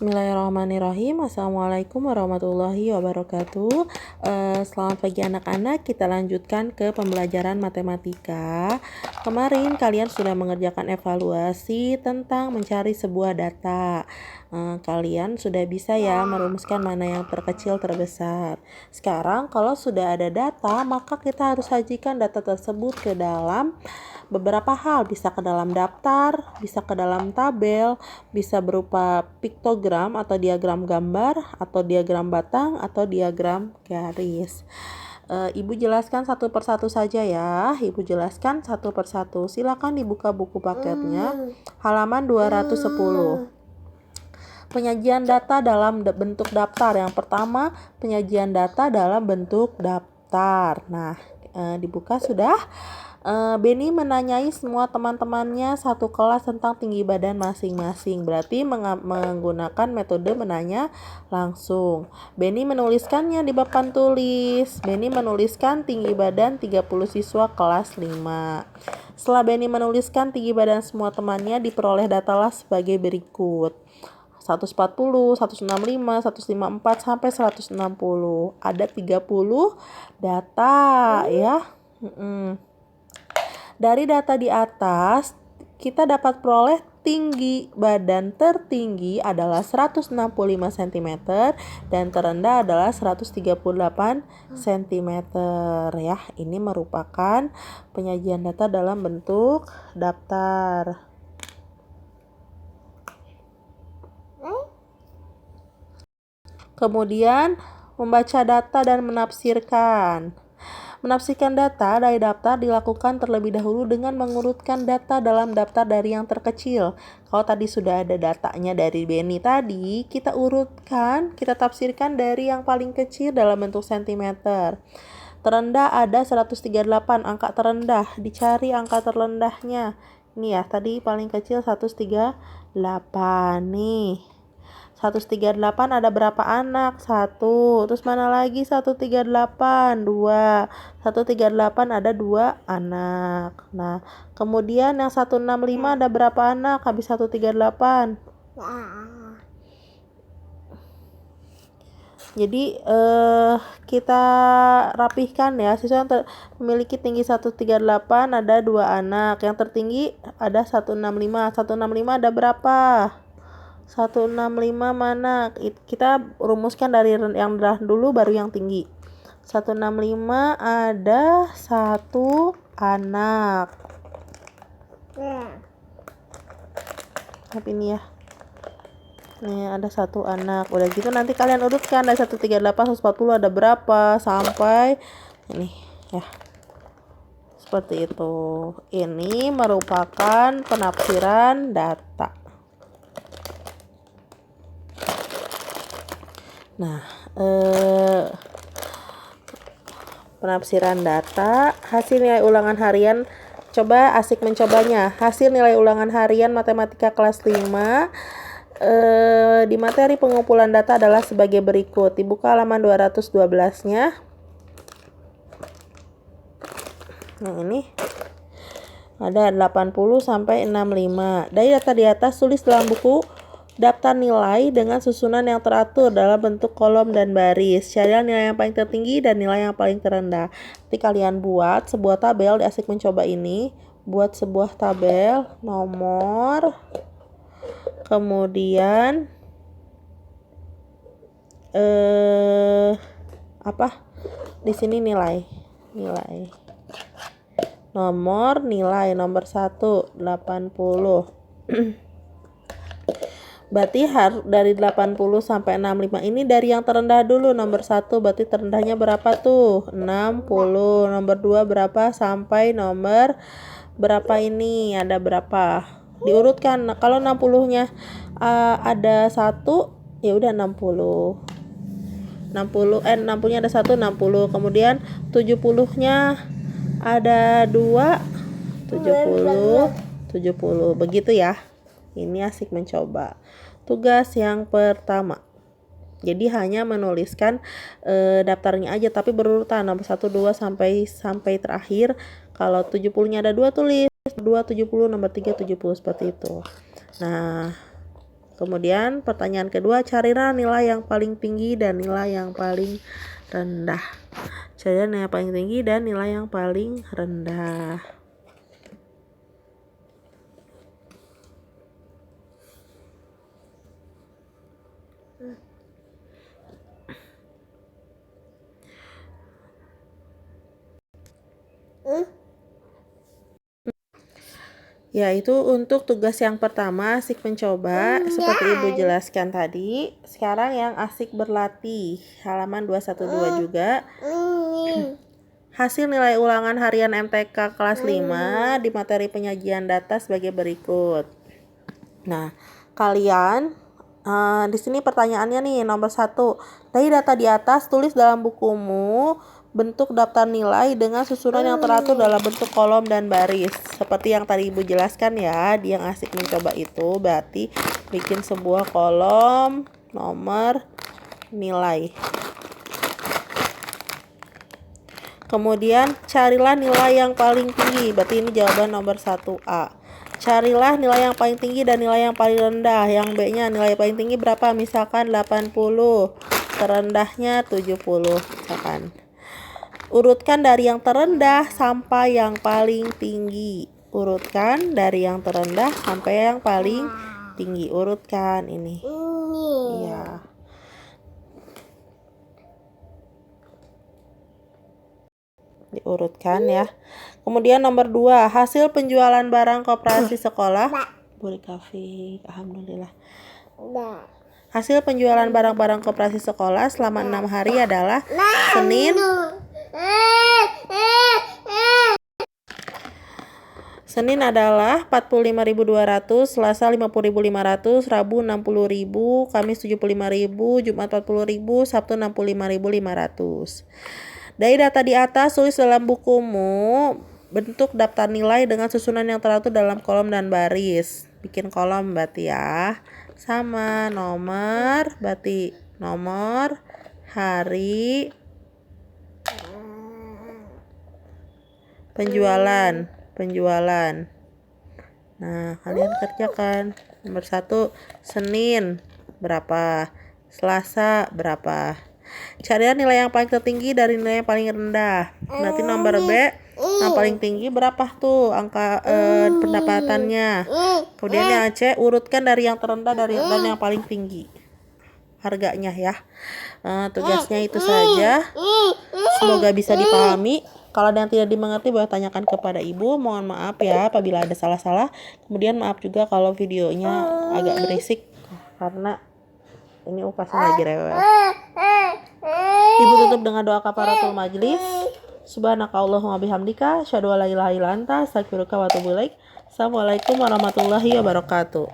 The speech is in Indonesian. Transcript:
Bismillahirrahmanirrahim. Assalamualaikum warahmatullahi wabarakatuh. Selamat pagi anak-anak. Kita lanjutkan ke pembelajaran matematika. Kemarin kalian sudah mengerjakan evaluasi tentang mencari sebuah data. Kalian sudah bisa ya merumuskan mana yang terkecil terbesar. Sekarang kalau sudah ada data, maka kita harus sajikan data tersebut ke dalam beberapa hal, bisa ke dalam daftar, bisa ke dalam tabel, bisa berupa piktogram atau diagram gambar, atau diagram batang, atau diagram garis. Ibu jelaskan satu persatu saja ya. Ibu jelaskan satu persatu. Silakan dibuka buku paketnya, halaman 210. Penyajian data dalam bentuk daftar. Yang pertama, penyajian data dalam bentuk daftar. Nah, dibuka sudah. Benny menanyai semua teman-temannya satu kelas tentang tinggi badan masing-masing. Berarti menggunakan metode menanya langsung. Benny menuliskannya di papan tulis. Benny menuliskan tinggi badan 30 siswa kelas 5. Setelah Benny menuliskan tinggi badan semua temannya, diperoleh datalah sebagai berikut. 140, 165, 154 sampai 160. Ada 30 data ya. Dari data di atas, kita dapat peroleh tinggi badan tertinggi adalah 165 cm dan terendah adalah 138 cm ya. Ini merupakan penyajian data dalam bentuk daftar. Kemudian membaca data dan menafsirkan. Menafsirkan data dari daftar dilakukan terlebih dahulu dengan mengurutkan data dalam daftar dari yang terkecil. Kalau tadi sudah ada datanya dari Benny tadi, kita urutkan, kita tafsirkan dari yang paling kecil dalam bentuk sentimeter. Terendah ada 138, angka terendah. Dicari angka terendahnya. Ini ya, tadi paling kecil 138 nih. 138 ada berapa anak? 1. Terus mana lagi 138? 2. 138 ada 2 anak. Nah, kemudian yang 165 ada berapa anak habis 138? Jadi kita rapihkan ya. Siswa yang memiliki tinggi 138 ada 2 anak. Yang tertinggi ada 165. 165 ada berapa? 165 mana? Kita rumuskan dari yang rendah dulu baru yang tinggi. 165 ada 1 anak. Tapi ini ya. Nih ada 1 anak. Udah gitu nanti kalian urutkan dari 138 140 ada berapa sampai ini ya. Seperti itu. Ini merupakan penafsiran data. Nah, penafsiran data, hasil nilai ulangan harian, coba asik mencobanya. Hasil nilai ulangan harian matematika kelas 5 di materi pengumpulan data adalah sebagai berikut. Dibuka halaman 212-nya. Nah, ini ada 80 sampai 65. Dari data di atas tulis dalam buku daftar nilai dengan susunan yang teratur dalam bentuk kolom dan baris. Carilah nilai yang paling tertinggi dan nilai yang paling terendah. Nanti kalian buat sebuah tabel di asik mencoba ini. Buat sebuah tabel nomor, kemudian di sini nilai nomor, nilai nomor 1 80. Berarti dari 80 sampai 65 ini dari yang terendah dulu. Nomor 1 berarti terendahnya berapa tuh? 60. Nomor 2 berapa sampai nomor berapa ini? Ada berapa? Diurutkan. Nah, kalau 60-nya ada 1, ya udah 60. 60-nya ada 1, 60. Kemudian 70-nya ada 2, 70, 70. Begitu ya. Ini asik mencoba. Tugas yang pertama. Jadi hanya menuliskan daftarnya aja tapi berurutan nomor 1 2 sampai terakhir. Kalau 70-nya ada 2 tulis 2 70, nomor 3 70 seperti itu. Nah, Kemudian pertanyaan kedua, carilah nilai yang paling tinggi dan nilai yang paling rendah. Carilah nilai yang paling tinggi dan nilai yang paling rendah. Yaitu untuk tugas yang pertama asik mencoba seperti Ibu jelaskan tadi. Sekarang yang asik berlatih, halaman 212 juga. Hasil nilai ulangan harian MTK kelas 5 di materi penyajian data sebagai berikut. Nah, kalian di sini pertanyaannya nih, nomor 1. Dari data di atas, tulis dalam bukumu bentuk daftar nilai dengan susunan yang teratur dalam bentuk kolom dan baris. Seperti yang tadi Ibu jelaskan ya, dia yang asik mencoba itu berarti bikin sebuah kolom nomor nilai. Kemudian carilah nilai yang paling tinggi, berarti ini jawaban nomor 1A. Carilah nilai yang paling tinggi dan nilai yang paling rendah. Yang B-nya nilai paling tinggi berapa? Misalkan 80, terendahnya 70 misalkan. Urutkan dari yang terendah sampai yang paling tinggi. Urutkan dari yang terendah sampai yang paling tinggi. Urutkan ini. Iya. Diurutkan ya. Kemudian nomor 2, hasil penjualan barang koperasi sekolah. Boleh Kafik, alhamdulillah. Hasil penjualan barang-barang koperasi sekolah selama 6 hari adalah Senin adalah 45.200, Selasa 50.500, Rabu 60.000, Kamis 75.000, Jumat 40.000, Sabtu 65.500. Dari data di atas, tulis dalam bukumu bentuk daftar nilai dengan susunan yang teratur dalam kolom dan baris. Bikin kolom berarti ya. Sama nomor, berarti nomor, hari, penjualan. Nah, kalian kerjakan. Nomor 1, Senin berapa? Selasa berapa? Carilah nilai yang paling tertinggi dari nilai yang paling rendah. Nanti nomor B, yang paling tinggi berapa tuh angka pendapatannya. Kemudian yang C, urutkan dari yang terendah dan yang paling tinggi harganya ya. Tugasnya itu saja. Semoga bisa dipahami. Kalau ada yang tidak dimengerti boleh tanyakan kepada Ibu. Mohon maaf ya apabila ada salah-salah. Kemudian maaf juga kalau videonya agak berisik karena ini UKASnya lagi rewel. Ibu tutup dengan doa kafaratul majlis. Subhanakallahumma bihamdika, asyhadu an la ilaha illa anta, astaghfiruka wa atubu ilaik. Assalamualaikum warahmatullahi wabarakatuh.